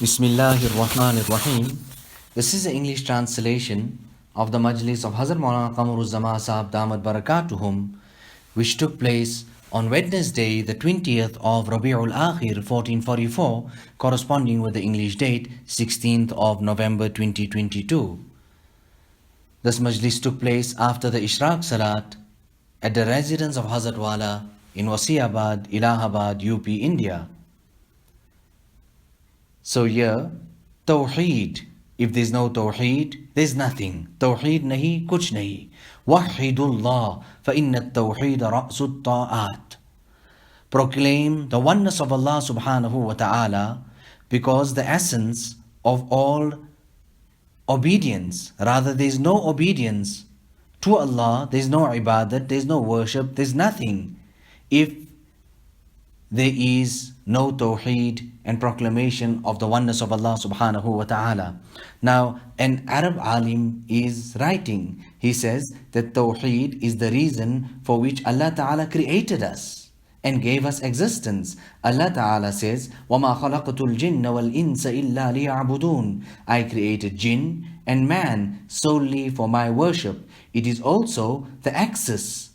Bismillahir Rahmanir Rahim. This is the English translation of the Majlis of Hazrat Maulana Qamar Uzzaman Saheb Damat Barakatuhum, which took place on Wednesday, the 20th of Rabi'ul Akhir 1444, corresponding with the English date 16th of November 2022. This Majlis took place after the Ishraaq Salat at the residence of Hazrat Wala in Wasiabad, Allahabad, UP, India. So here, Tawheed. If there's no Tawheed, there's nothing. Tawheed nahi, kuch nahi. Wahidullah, fa inna Tawheed ra'su ta'at. Proclaim the oneness of Allah subhanahu wa ta'ala, because the essence of all obedience, rather there's no obedience to Allah, there's no ibadat, there's no worship, there's nothing if there is no Tawheed and proclamation of the oneness of Allah subhanahu wa ta'ala. Now, an Arab alim is writing, he says that Tawheed is the reason for which Allah ta'ala created us and gave us existence. Allah ta'ala says, وَمَا خَلَقْتُ الْجِنَّ وَالْإِنسَ إِلَّا لِيَعْبُدُونَ. I created jinn and man solely for my worship. It is also the access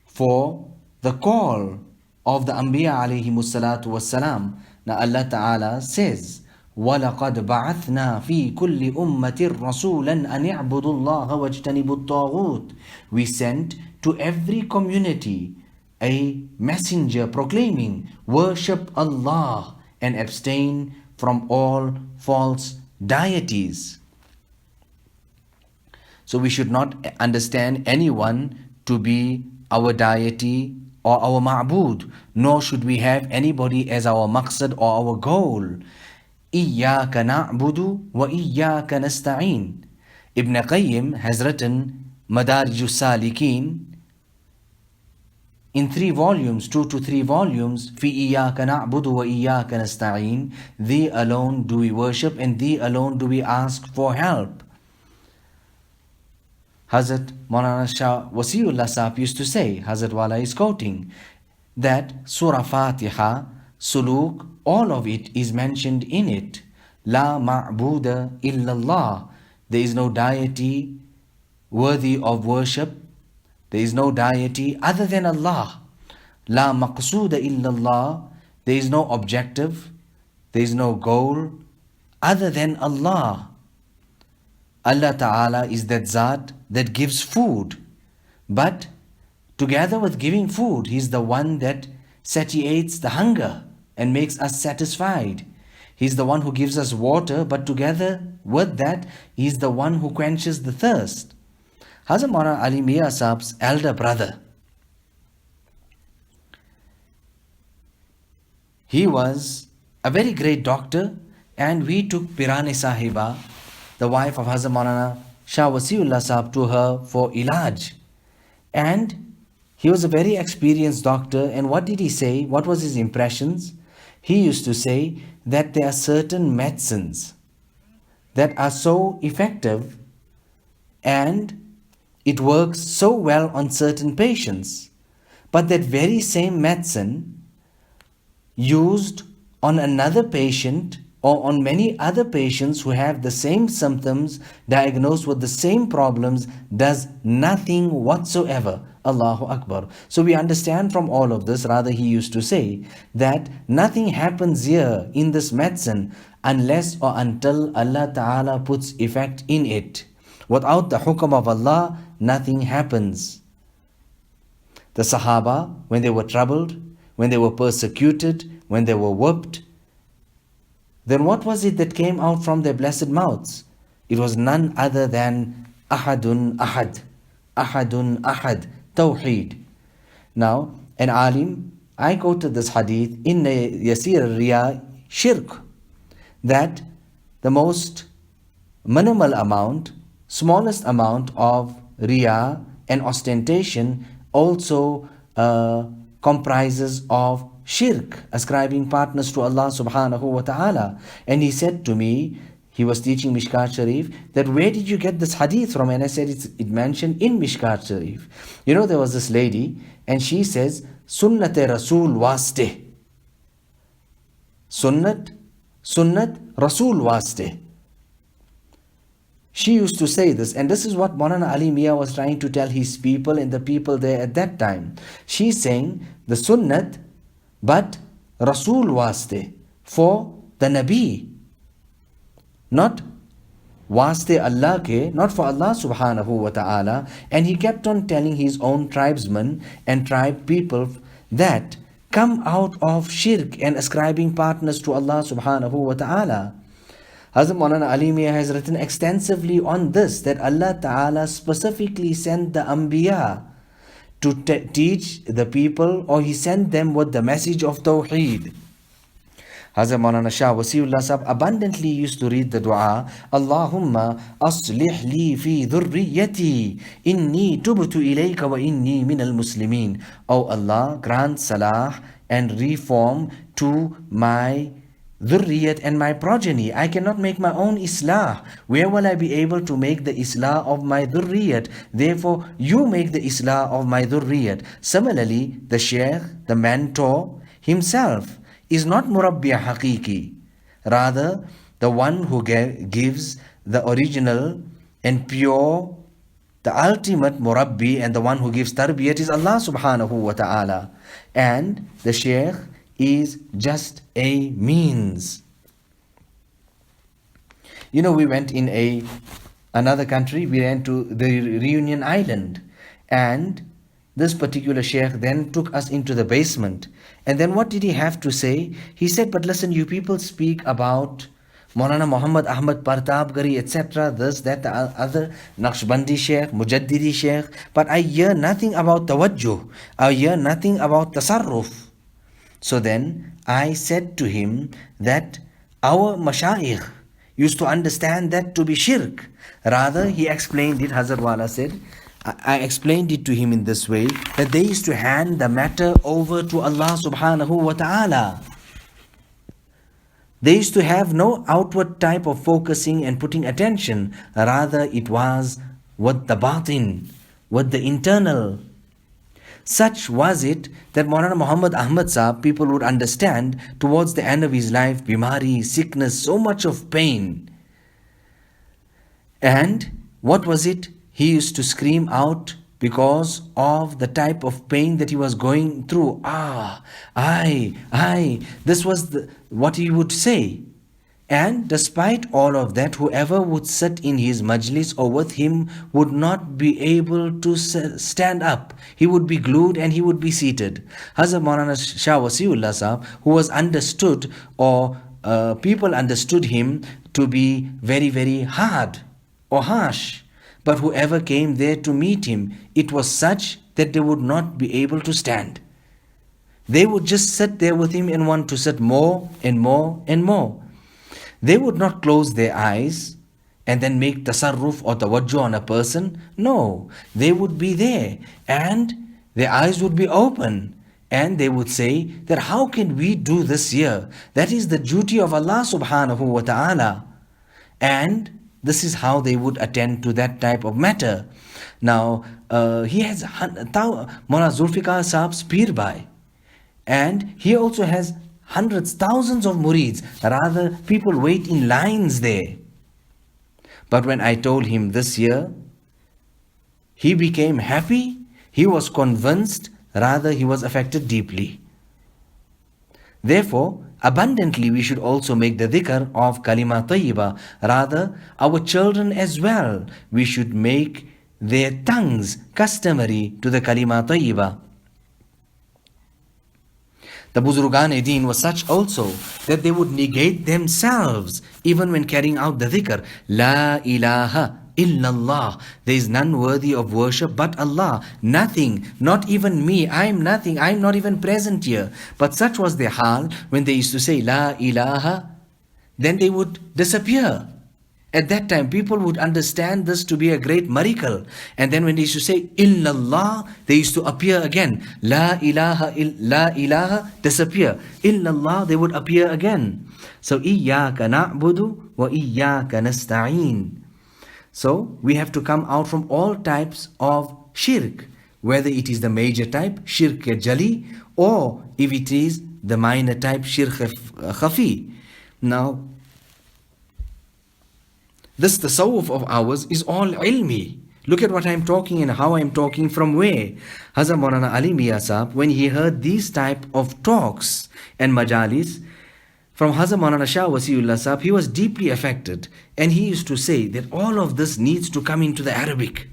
for the call of the Anbiya alayhimus salatu wassalam. Now Allah Ta'ala says, وَلَقَدْ بَعَثْنَا فِي كُلِّ أُمَّةٍ رَسُولًا أَنِ اعْبُدُوا اللَّهَ وَاجْتَنِبُوا الطَّاغُوتِ. We sent to every community a messenger proclaiming, worship Allah and abstain from all false deities. So we should not understand anyone to be our deity or our ma'bud, nor should we have anybody as our maqsad or our goal. إِيَّاكَ نَعْبُدُ وَإِيَّاكَ نَسْتَعِينَ. Ibn Qayyim has written Madarijus Salikin in 3 volumes, 2 to 3 volumes. فِي إِيَّاكَ نَعْبُدُ وَإِيَّاكَ نَسْتَعِينَ. Thee alone do we worship and thee alone do we ask for help. Hazrat Maulana Shah Wasiullah Sahib used to say, Hazrat Wala is quoting, that Surah Fatiha, Suluk, all of it is mentioned in it. La ma'buda illallah. There is no deity worthy of worship. There is no deity other than Allah. La maqsuda illallah. There is no objective. There is no goal other than Allah. Allah Ta'ala is that Zat that gives food. But together with giving food, He is the one that satiates the hunger and makes us satisfied. He is the one who gives us water, but together with that, He is the one who quenches the thirst. Hazrat Maulana Ali Mia Sahib's elder brother, he was a very great doctor, and we took Pirani Sahiba, the wife of Hazrat Maulana Shah Wasiullah Sahib, to her for ilaj. And he was a very experienced doctor, and what did he say? What was his impressions? He used to say that there are certain medicines that are so effective and it works so well on certain patients, but that very same medicine used on another patient or on many other patients who have the same symptoms, diagnosed with the same problems, does nothing whatsoever. Allahu Akbar. So we understand from all of this, rather he used to say, that nothing happens here in this medicine unless or until Allah Ta'ala puts effect in it. Without the hukam of Allah, nothing happens. The Sahaba, when they were troubled, when they were persecuted, when they were whipped, then what was it that came out from their blessed mouths? It was none other than Ahadun Ahad. Ahadun Ahad. Tawheed. Now, an alim, I quoted this hadith in Yasir Riya Shirk, that the most minimal amount, smallest amount of Riya and ostentation also comprises of shirk, ascribing partners to Allah subhanahu wa ta'ala. And he said to me, he was teaching Mishkat Sharif, that where did you get this hadith from? And I said, it mentioned in Mishkat Sharif. You know, there was this lady, and she says, Sunnat Rasul Waste. Sunnat Sunnat Rasul waste. She used to say this, and this is what Maulana Ali Mia was trying to tell his people and the people there at that time. She's saying the Sunnat, but Rasul waste, for the Nabi, not waste Allah ke, not for Allah subhanahu wa ta'ala. And he kept on telling his own tribesmen and tribe people that come out of shirk and ascribing partners to Allah subhanahu wa ta'ala. Hazrat Maulana Ali Mia has written extensively on this, that Allah ta'ala specifically sent the Anbiya to teach the people, or he sent them with the message of Tawheed. Hazrat Maulana Shah Wasiullah Sahab abundantly used to read the dua, Allahumma aslih li fi dhurriyati inni tubtu ilayka wa inni minal muslimin. O Allah, grant salah and reform to my dhurriyat and my progeny. I cannot make my own islah. Where will I be able to make the islah of my dhurriyat? Therefore, you make the islah of my dhurriyat. Similarly, the sheikh, the mentor himself, is not murabbiya haqiqi. Rather, the one who gives the original and pure, the ultimate murabbi, and the one who gives tarbiyat is Allah subhanahu wa ta'ala. And the sheikh is just a means. We went in another country. We went to the Reunion Island, and this particular sheikh then took us into the basement. And then what did he have to say? He said, but listen, you people speak about Maulana Mohammad Ahmad Partabgari, etc., this, that, the other, Naqshbandi Sheikh, Mujaddidi Sheikh, but I hear nothing about tawajjuh. I hear nothing about tasarruf. So then I said to him that our mashayikh used to understand that to be shirk. Rather, he explained it, Hazrat Wala said, I explained it to him in this way, that they used to hand the matter over to Allah subhanahu wa ta'ala. They used to have no outward type of focusing and putting attention. Rather, it was with the batin, with the internal. Such was it that Maulana Muhammad Ahmad Sahab, people would understand towards the end of his life, bimari, sickness, so much of pain. And what was it? He used to scream out because of the type of pain that he was going through. This was what he would say. And despite all of that, whoever would sit in his majlis or with him would not be able to stand up. He would be glued and he would be seated. Hazrat Maulana Shah Wasiullah Sahab, who was understood, or people understood him to be very, very hard or harsh. But whoever came there to meet him, it was such that they would not be able to stand. They would just sit there with him and want to sit more and more and more. They would not close their eyes and then make tasarruf or tawajjuh on a person. No, they would be there and their eyes would be open. And they would say that how can we do this here? That is the duty of Allah subhanahu wa ta'ala. And this is how they would attend to that type of matter. Now, he has Maulana Zulfikar Sahab's Pir Bhai. And he also has hundreds, thousands of murids. Rather, people wait in lines there. But when I told him this year, he became happy, he was convinced, rather he was affected deeply. Therefore, abundantly we should also make the dhikr of kalima tayyiba. Rather, our children as well, we should make their tongues customary to the kalima tayyiba. The Buzurgan-e-Deen was such also that they would negate themselves even when carrying out the dhikr. La ilaha illallah. There is none worthy of worship but Allah. Nothing, not even me. I am nothing. I am not even present here. But such was their hal when they used to say La ilaha. Then they would disappear. At that time, people would understand this to be a great miracle. And then when they used to say illallah, they used to appear again. La ilaha, disappear. Illallah, they would appear again. So, iyyaka na'budu wa iyyaka nasta'een. So, we have to come out from all types of shirk. Whether it is the major type, shirk jali, or if it is the minor type, shirk khafi. Now, this tasawwuf of ours is all ilmi. Look at what I'm talking and how I'm talking from where. Hazrat Maulana Ali Mia Sahab, when he heard these type of talks and majalis from Hazrat Maulana Shah Wasiullah Sahab, he was deeply affected. And he used to say that all of this needs to come into the Arabic.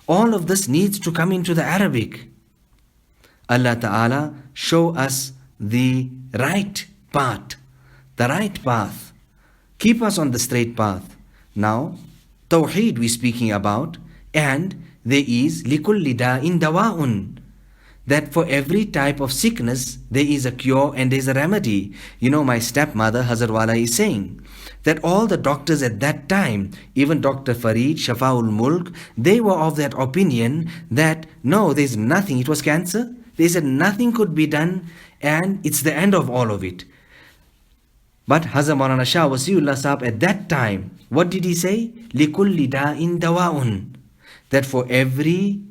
All of this needs to come into the Arabic. Allah Ta'ala show us the right path. The right path. Keep us on the straight path. Now, Tawheed we're speaking about, and there is likulli da'in dawa'un. That for every type of sickness, there is a cure and there is a remedy. You know, my stepmother, Hazrat Wala, is saying that all the doctors at that time, even Dr. Farid, Shafaul Mulk, they were of that opinion that no, there's nothing. It was cancer. They said nothing could be done and it's the end of all of it. But Hazrat Maulana Shah Wasiullah Sahab at that time, what did he say? Likulli da'in dawa'un. That for every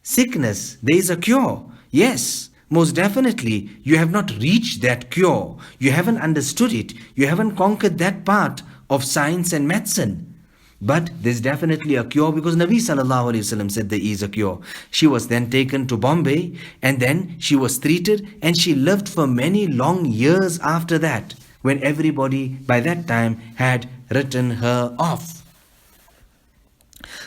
sickness, there is a cure. Yes, most definitely, you have not reached that cure. You haven't understood it. You haven't conquered that part of science and medicine. But there's definitely a cure because Nabi Sallallahu Alaihi Wasallam said there is a cure. She was then taken to Bombay and then she was treated and she lived for many long years after that, when everybody by that time had written her off.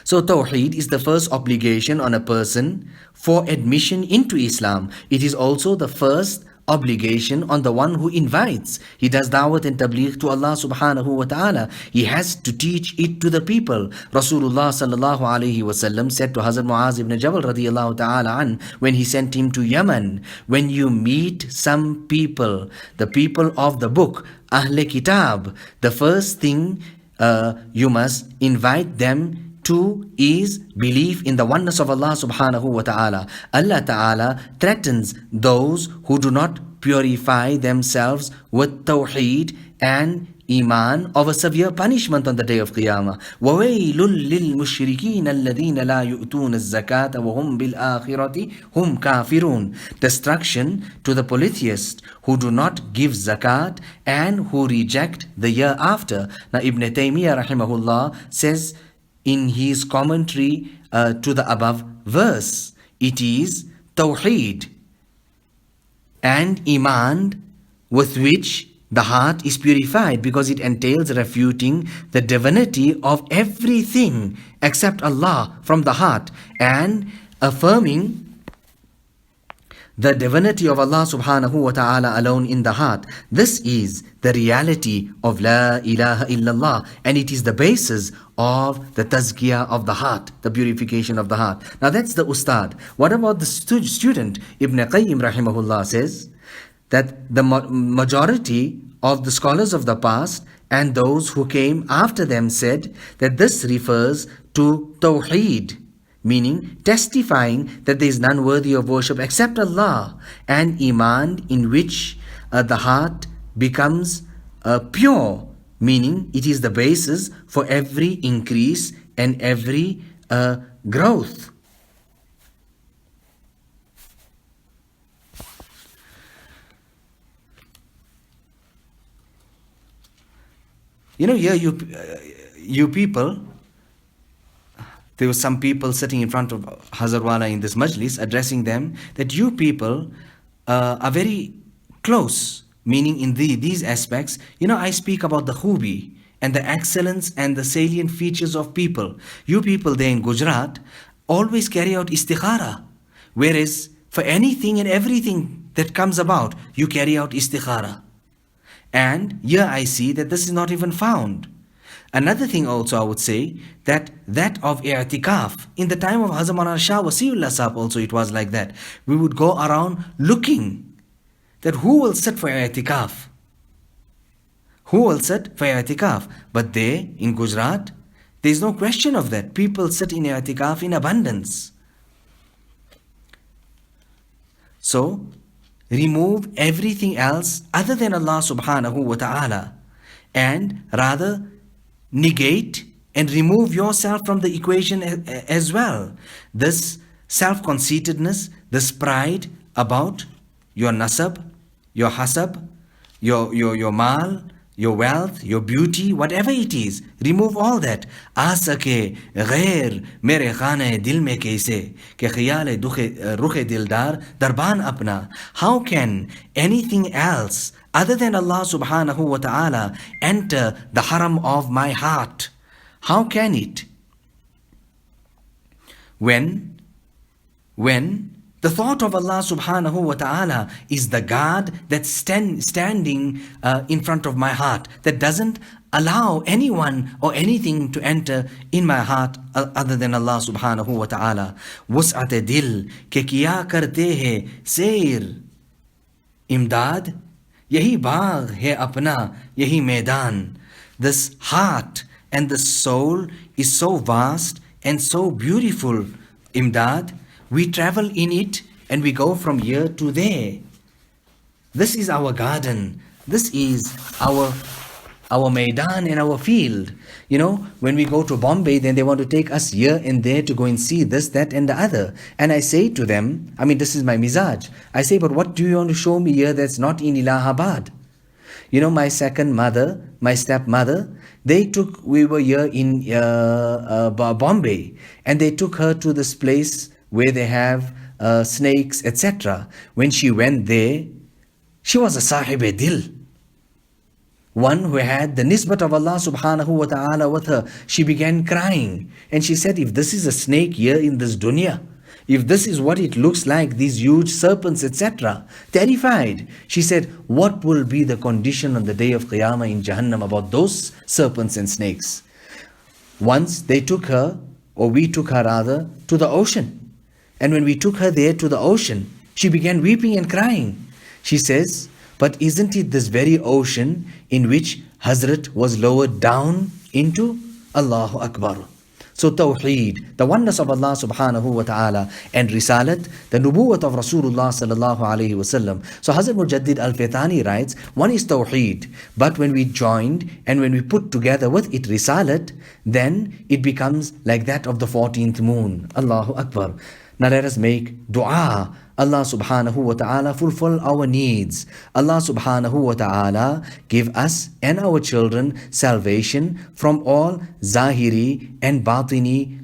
So Tawheed is the first obligation on a person for admission into Islam. It is also the first obligation on the one who invites. He does da'wat and tabligh to Allah subhanahu wa ta'ala. He has to teach it to the people. Rasulullah sallallahu alayhi wasallam said to Hazrat Muaz ibn Jabal radiyallahu ta'ala an, when he sent him to Yemen, when you meet some people, the people of the book, Ahle Kitab, the first thing you must invite them to is belief in the oneness of Allah subhanahu wa ta'ala. Allah ta'ala threatens those who do not purify themselves with tawheed and iman of a severe punishment on the day of Qiyamah. وَوَيْلٌ لِلْمُشْرِكِينَ الَّذِينَ لَا يُؤْتُونَ الزَّكَاةَ وَهُمْ بِالْآخِرَةِ هُمْ كَافِرُونَ. Destruction to the polytheists who do not give zakat and who reject the year after. Now Ibn Taymiyyah rahimahullah says in his commentary to the above verse, it is Tawheed and Iman with which the heart is purified, because it entails refuting the divinity of everything except Allah from the heart and affirming the divinity of Allah subhanahu wa ta'ala alone in the heart. This is the reality of La ilaha illallah, and it is the basis of the tazkiyah of the heart, the purification of the heart. Now that's the ustad. What about the student? Ibn Qayyim rahimahullah says that the majority of the scholars of the past and those who came after them said that this refers to Tawheed, meaning testifying that there is none worthy of worship except Allah, and Iman, in which the heart becomes pure, meaning it is the basis for every increase and every growth. You know, here you people, there were some people sitting in front of Hazrat Wala in this majlis addressing them that you people are very close, meaning in these aspects. You know, I speak about the khubi and the excellence and the salient features of people. You people there in Gujarat always carry out istikhara, whereas for anything and everything that comes about, you carry out istikhara. And here I see that this is not even found. Another thing also I would say that of i'tikaf. In the time of Hazrat Maulana Shah Wasiullah Sahab also it was like that. We would go around looking that who will sit for i'tikaf. Who will sit for i'tikaf? But there in Gujarat, there is no question of that. People sit in i'tikaf in abundance. So, remove everything else other than Allah subhanahu wa ta'ala, and rather negate and remove yourself from the equation as well. This self-conceitedness, this pride about your nasab, your hasab, your mal, your wealth, your beauty, whatever it is, remove all that. आ सके गैर मेरे खाने दिल में कैसे के ख्याल रुखे दिलदार दरबान अपना. How can anything else other than Allah subhanahu wa ta'ala enter the haram of my heart? How can it? When the thought of Allah subhanahu wa ta'ala is the guard that's standing in front of my heart, that doesn't allow anyone or anything to enter in my heart other than Allah subhanahu wa ta'ala. Wus'at dil ke kiya karte hai seyr imdad, yahi baagh hai apna, yahi maidan. This heart and the soul is so vast and so beautiful, imdad. We travel in it and we go from here to there. This is our garden. This is our maidan and our field. You know, when we go to Bombay, then they want to take us here and there to go and see this, that and the other. And I say to them, I mean, this is my mizaj. I say, but what do you want to show me here that's not in Allahabad? You know, my second mother, my stepmother, we were here in Bombay, and they took her to this place where they have snakes, etc. When she went there, she was a Saheb dil, one who had the nisbat of Allah subhanahu wa ta'ala with her. She began crying and she said, if this is a snake here in this dunya, if this is what it looks like, these huge serpents, etc., terrified, she said, what will be the condition on the day of Qiyamah in Jahannam about those serpents and snakes? Once they took her, or we took her rather, to the ocean. And when we took her there to the ocean, she began weeping and crying. She says, but isn't it this very ocean in which Hazrath was lowered down into? Allahu Akbar. So Tawheed, the oneness of Allah subhanahu wa ta'ala, and Risalat, the Nubuwwat of Rasulullah sallallahu alayhi wa sallam. So Hazrat Mujaddid Al-Faytani writes, one is Tawheed, but when we joined and when we put together with it Risalat, then it becomes like that of the 14th moon. Allahu Akbar. Now let us make dua. Allah subhanahu wa ta'ala fulfill our needs. Allah subhanahu wa ta'ala give us and our children salvation from all zahiri and batini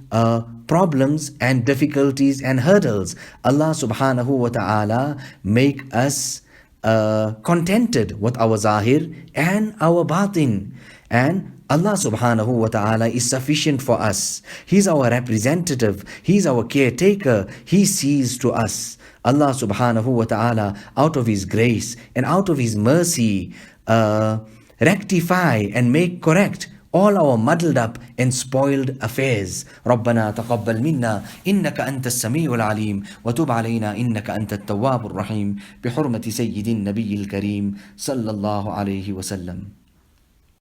problems and difficulties and hurdles. Allah subhanahu wa ta'ala make us contented with our zahir and our batin. And Allah subhanahu wa ta'ala is sufficient for us. He's our representative. He's our caretaker. He sees to us. Allah subhanahu wa ta'ala, out of His grace and out of His mercy, rectify and make correct all our muddled up and spoiled affairs. ربنا تقبل منا إنك أنت السميع العليم وتب علينا إنك أنت التواب الرحيم بحرمة سيد النبي الكريم صلى الله عليه وسلم.